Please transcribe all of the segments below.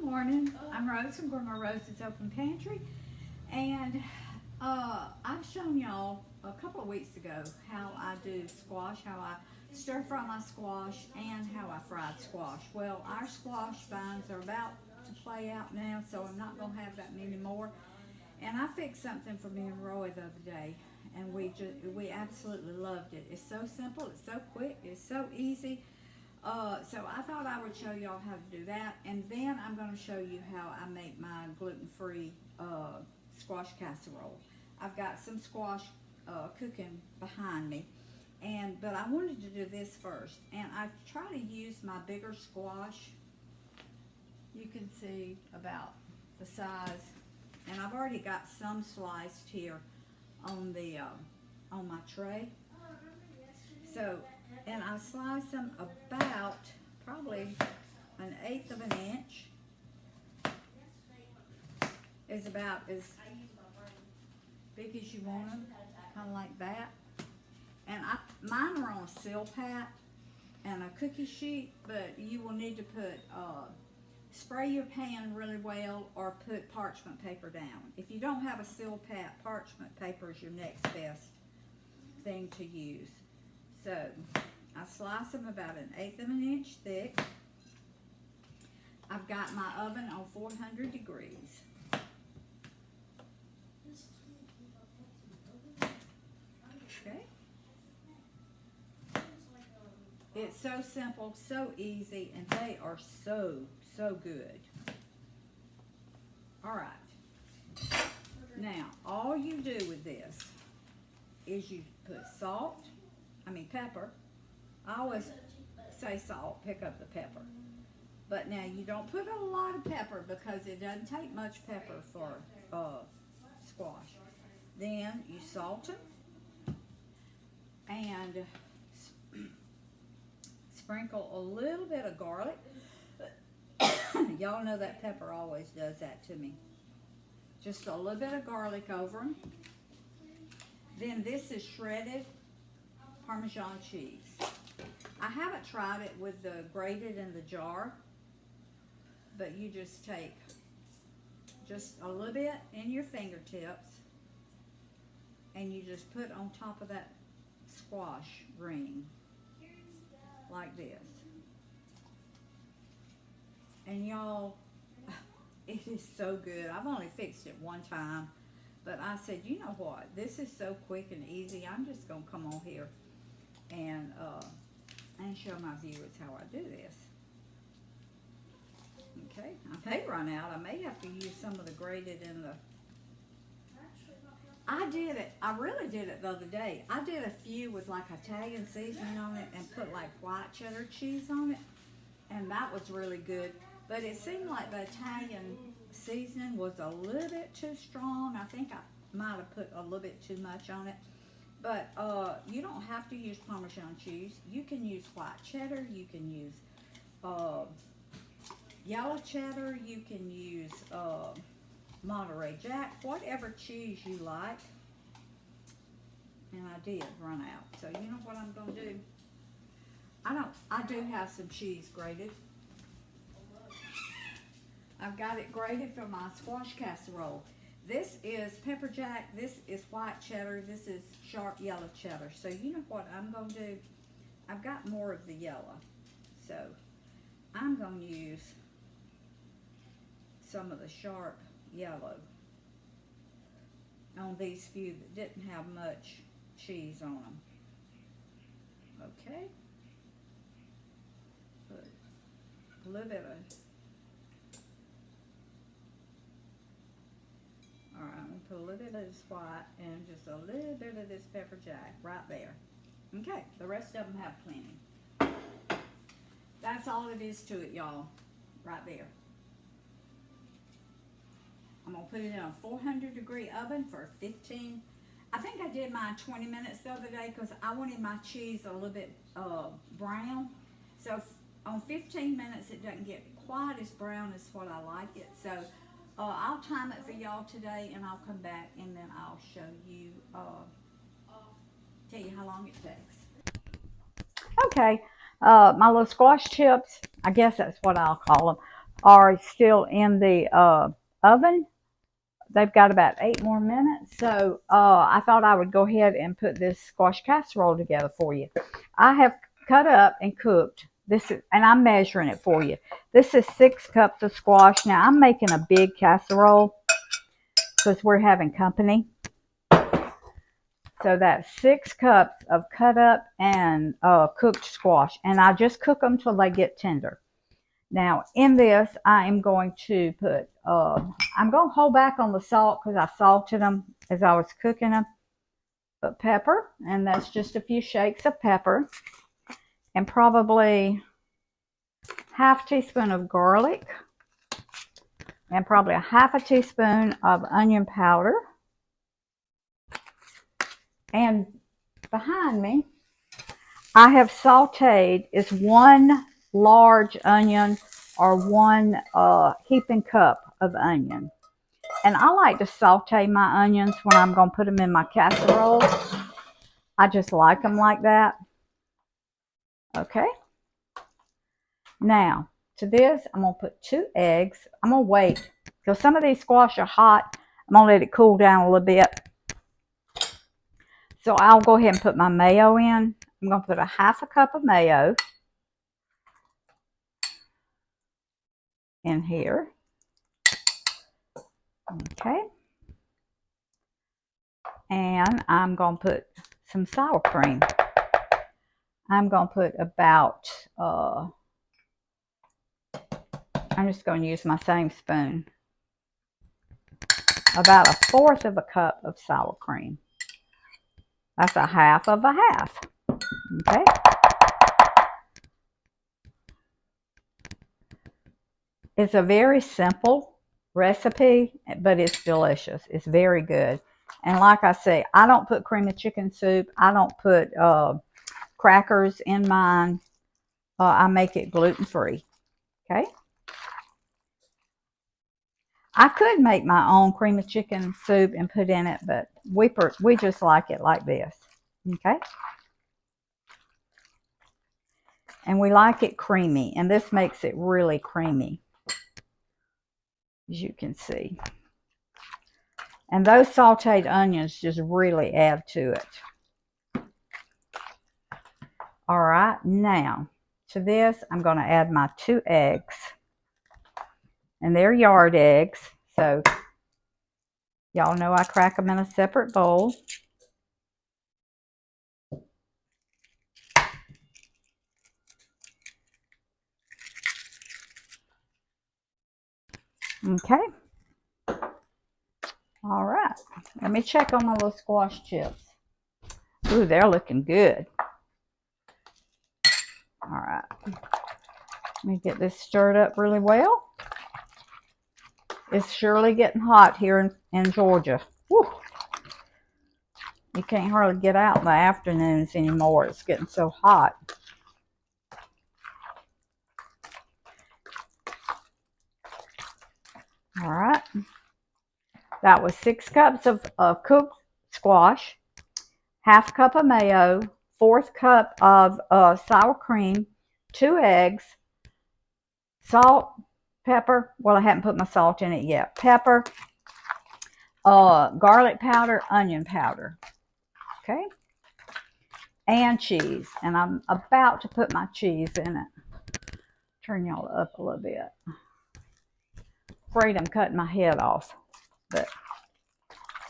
morning. I'm Rose from Grandma Rose's Open Pantry, and I've shown y'all a couple of weeks ago how I do squash, how I stir fry my squash, and how I fried squash. Well, our squash vines are about to play out now, so I'm not going to have that many more. And I fixed something for me and Roy the other day, and we absolutely loved it. It's so simple, it's so quick, it's so easy. So I thought I would show y'all how to do that, and then I'm going to show you how I make my gluten-free squash casserole. I've got some squash cooking behind me, but I wanted to do this first, and I try to use my bigger squash. You can see about the size, and I've already got some sliced here on the on my tray. So, and I slice them about probably 1/8 of an inch. Is about as big as you want them, kind of like that. And mine are on a silpat and a cookie sheet, but you will need to put spray your pan really well or put parchment paper down. If you don't have a silpat, parchment paper is your next best thing to use. So I slice them about 1/8 of an inch thick. I've got my oven on 400 degrees. Okay. It's so simple, so easy, and they are so good. All right. Now, all you do with this is you put pepper. I always say salt, pick up the pepper. But now you don't put a lot of pepper because it doesn't take much pepper for squash. Then you salt them and sprinkle a little bit of garlic. Y'all know that pepper always does that to me. Just a little bit of garlic over them. Then this is shredded Parmesan cheese. I haven't tried it with the grated in the jar, but you just take just a little bit in your fingertips and you just put on top of that squash ring like this. And y'all, it is so good. I've only fixed it one time, but I said, you know what? This is so quick and easy. I'm just going to come on here and show my viewers how I do this. Okay, I may run out. I may have to use some of the grated in the... I really did it the other day. I did a few with like Italian seasoning on it and put like white cheddar cheese on it, and that was really good. But it seemed like the Italian seasoning was a little bit too strong. I think I might have put a little bit too much on it. But you don't have to use Parmesan cheese. You can use white cheddar. You can use yellow cheddar. You can use Monterey Jack, whatever cheese you like. And I did run out. So you know what I'm going to do? I do have some cheese grated. I've got it grated for my squash casserole. This is pepper jack, this is white cheddar, this is sharp yellow cheddar. So you know what I'm going to do? I've got more of the yellow. So I'm going to use some of the sharp yellow on these few that didn't have much cheese on them. Okay. Put a little bit of... Alright, I'm going to put a little bit of this white and just a little bit of this pepper jack right there. Okay, the rest of them have plenty. That's all it is to it, y'all. Right there. I'm going to put it in a 400 degree oven for 15. I think I did mine 20 minutes the other day because I wanted my cheese a little bit brown. So on 15 minutes it doesn't get quite as brown as what I like it. So I'll time it for y'all today, and I'll come back and then I'll show you, tell you how long it takes. Okay, my little squash chips, I guess that's what I'll call them, are still in the oven. They've got about 8 more minutes. So I thought I would go ahead and put this squash casserole together for you. I have cut up and cooked. This is, and I'm measuring it for you. This is 6 cups of squash. Now I'm making a big casserole because we're having company. So that's 6 cups of cut up and cooked squash. And I just cook them till they get tender. Now in this, I am going to put, I'm going to hold back on the salt because I salted them as I was cooking them. Put pepper, and that's just a few shakes of pepper. And probably half teaspoon of garlic. And probably a half a teaspoon of onion powder. And behind me, I have sautéed is 1 large onion or 1 heaping cup of onion. And I like to saute my onions when I'm going to put them in my casserole. I just like them like that. Okay. Now, to this, I'm going to put 2 eggs. I'm going to wait because some of these squash are hot. I'm going to let it cool down a little bit. So I'll go ahead and put my mayo in. I'm going to put a half a cup of mayo in here. Okay. And I'm going to put some sour cream. I'm going to put about, I'm just going to use my same spoon. About 1/4 of a cup of sour cream. That's a half of a half. Okay. It's a very simple recipe, but it's delicious. It's very good. And like I say, I don't put cream of chicken soup. I don't put crackers in mine. I make it gluten-free. Okay. I could make my own cream of chicken soup and put in it, but we just like it like this. Okay. And we like it creamy, and this makes it really creamy, as you can see. And those sauteed onions just really add to it. All right, now to this, I'm going to add my 2 eggs. And they're yard eggs, so y'all know I crack them in a separate bowl. Okay. All right. Let me check on my little squash chips. Ooh, they're looking good. All right. Let me get this stirred up really well. It's surely getting hot here in Georgia. Woo. You can't hardly get out in the afternoons anymore. It's getting so hot. All right. That was 6 cups of cooked squash, half cup of mayo, 1/4 cup of sour cream, 2 eggs, salt, pepper. Well, I haven't put my salt in it yet. Pepper, garlic powder, onion powder. Okay. And cheese. And I'm about to put my cheese in it. Turn y'all up a little bit. Afraid I'm cutting my head off. But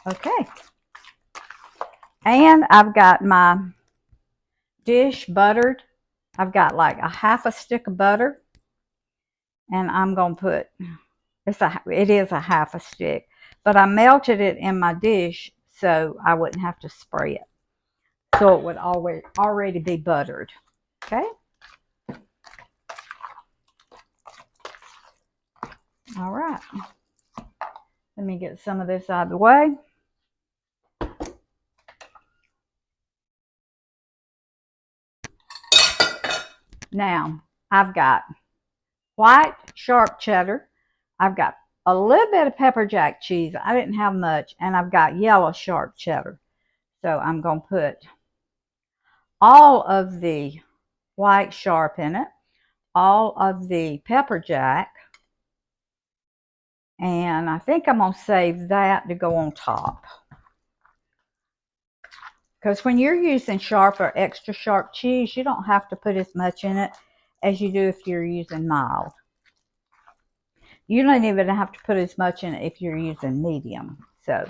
okay. And I've got my dish buttered. I've got like a half a stick of butter. And I'm going to put, it is a half a stick. But I melted it in my dish so I wouldn't have to spray it. So it would already be buttered. Okay. All right. Let me get some of this out of the way. Now, I've got white sharp cheddar. I've got a little bit of pepper jack cheese. I didn't have much. And I've got yellow sharp cheddar. So I'm going to put all of the white sharp in it, all of the pepper jack, And I think I'm going to save that to go on top. Because when you're using sharp or extra sharp cheese, you don't have to put as much in it as you do if you're using mild. You don't even have to put as much in it if you're using medium. So,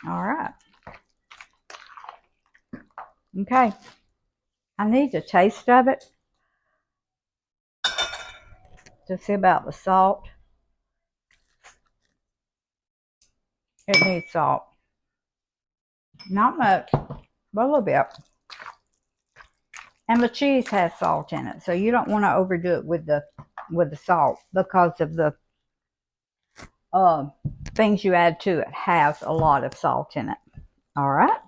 all right. Okay. I need a taste of it to see about the salt. It needs salt. Not much, but a little bit. And the cheese has salt in it, so you don't want to overdo it with the salt because of the things you add to it has a lot of salt in it. All right.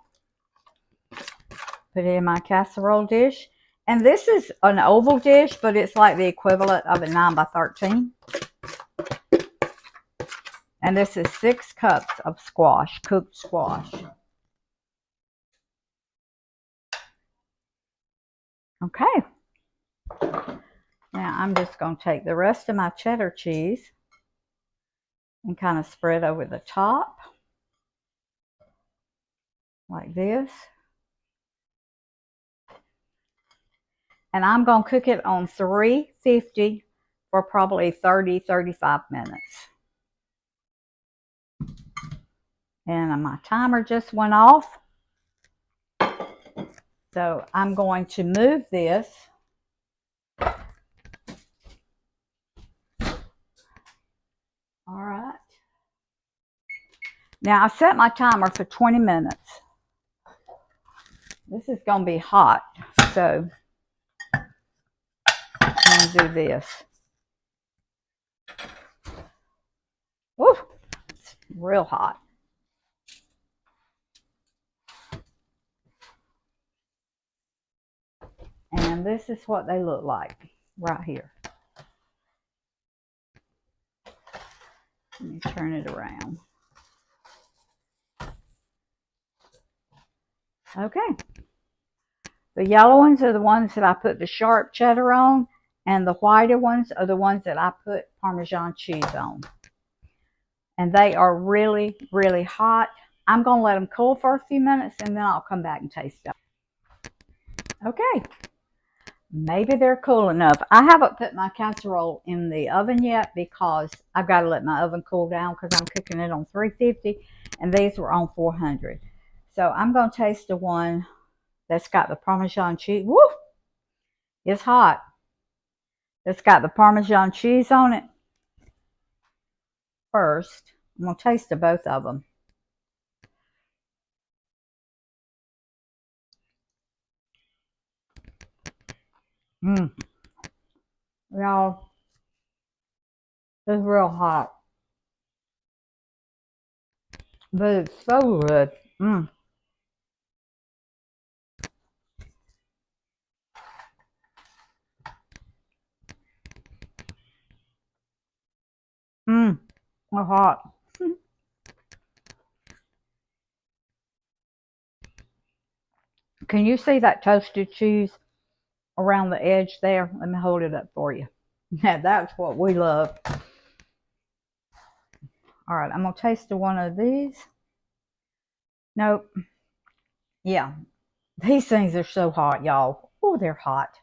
Put it in my casserole dish. And this is an oval dish, but it's like the equivalent of a 9 by 13. And this is 6 cups of squash, cooked squash. Okay. Now I'm just going to take the rest of my cheddar cheese and kind of spread over the top like this. And I'm going to cook it on 350 for probably 30-35 minutes. And my timer just went off. So I'm going to move this. All right. Now I set my timer for 20 minutes. This is going to be hot, so I'm going to do this. Woo, it's real hot. And this is what they look like right here. Let me turn it around. Okay. The yellow ones are the ones that I put the sharp cheddar on, and the whiter ones are the ones that I put Parmesan cheese on. And they are really, really hot. I'm going to let them cool for a few minutes, and then I'll come back and taste them. Okay. Maybe they're cool enough. I haven't put my casserole in the oven yet because I've got to let my oven cool down because I'm cooking it on 350 and these were on 400. So I'm going to taste the one that's got the Parmesan cheese. Woo! It's hot. It's got the Parmesan cheese on it first. I'm going to taste the both of them. Y'all, it's real hot. But it's so good. It's hot. Can you see that toasted cheese around the edge there? Let me hold it up for you. Yeah, that's what we love. All right, I'm going to taste one of these. Nope. Yeah, these things are so hot, y'all. Oh, they're hot.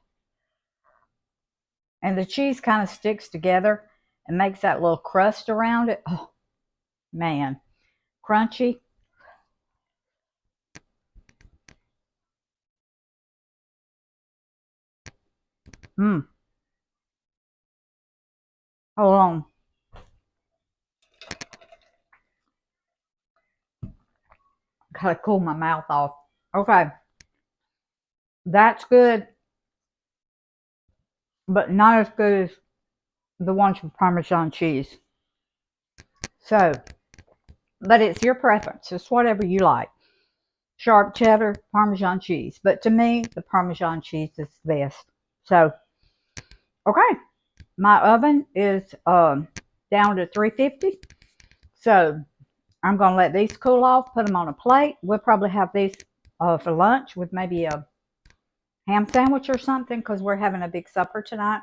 And the cheese kind of sticks together and makes that little crust around it. Oh, man. Crunchy. Hold on. Gotta cool my mouth off. Okay. That's good. But not as good as the ones with Parmesan cheese. So, but it's your preference. It's whatever you like. Sharp cheddar, Parmesan cheese. But to me, the Parmesan cheese is the best. So, okay. My oven is down to 350. So, I'm going to let these cool off, put them on a plate. We'll probably have these for lunch with maybe a ham sandwich or something because we're having a big supper tonight.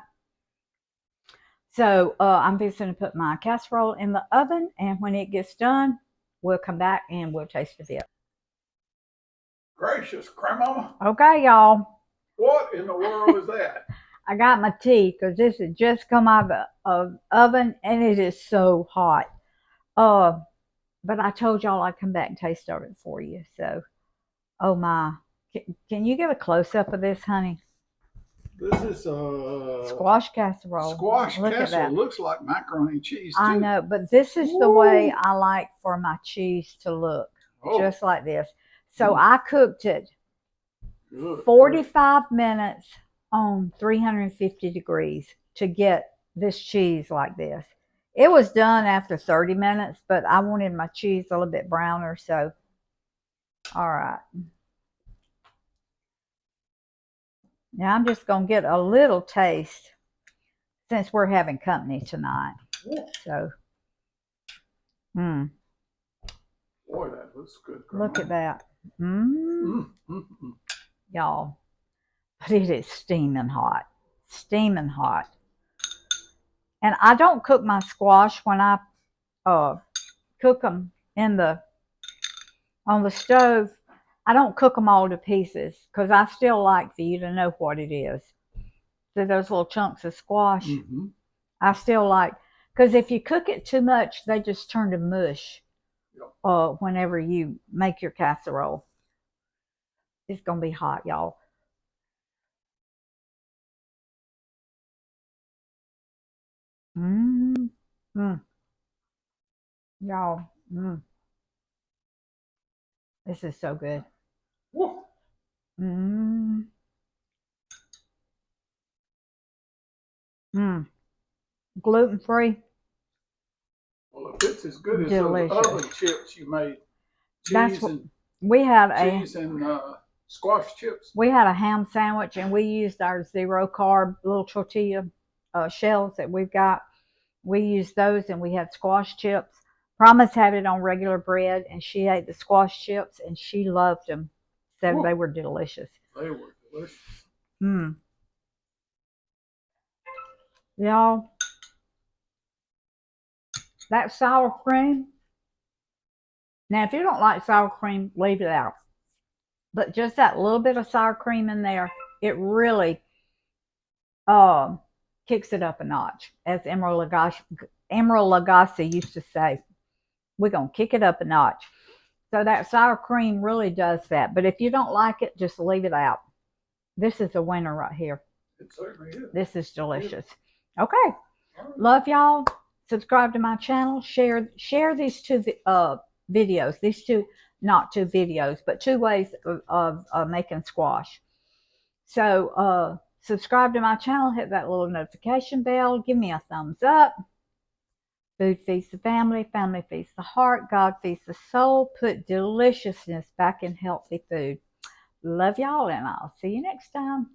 So I'm fixing to put my casserole in the oven, and when it gets done, we'll come back and we'll taste it. Gracious, Grandmama. Okay, y'all. What in the world is that? I got my tea because this has just come out of the oven and it is so hot. But I told y'all I'd come back and taste of it for you. So, oh my. Can you get a close up of this, honey? This is Squash casserole. Squash Look casserole. at that. Looks like macaroni and cheese too. I know, but this is the way I like for my cheese to look. Oh. Just like this. So I cooked it Good. 45 minutes on 350 degrees to get this cheese like this. It was done after 30 minutes, but I wanted my cheese a little bit browner, so all right. Now I'm just going to get a little taste since we're having company tonight. So, Boy, that looks good. Grandma. Look at that. Y'all, but it is steaming hot. Steaming hot. And I don't cook my squash when I cook them on the stove. I don't cook them all to pieces because I still like for you to know what it is. So those little chunks of squash, I still like, because if you cook it too much, they just turn to mush. Whenever you make your casserole, it's gonna be hot, y'all. Y'all, this is so good. Gluten-free. Well, if it's as good as delicious. those oven chips you made, That's what we had. Cheese and squash chips. We had a ham sandwich, and we used our zero carb little tortilla shells that we've got. We used those, and we had squash chips. Promise had it on regular bread, and she ate the squash chips, and she loved them. So they were delicious. They were delicious. Y'all, that sour cream. Now, if you don't like sour cream, leave it out. But just that little bit of sour cream in there, it really kicks it up a notch. As Emerald Lagasse used to say, we're going to kick it up a notch. So that sour cream really does that. But if you don't like it, just leave it out. This is a winner right here. It certainly is. This is delicious. Okay. Love y'all. Subscribe to my channel. Share these two videos. These two, not two videos, but two ways of making squash. So subscribe to my channel. Hit that little notification bell. Give me a thumbs up. Food feeds the family. Family feeds the heart. God feeds the soul. Put deliciousness back in healthy food. Love y'all, and I'll see you next time.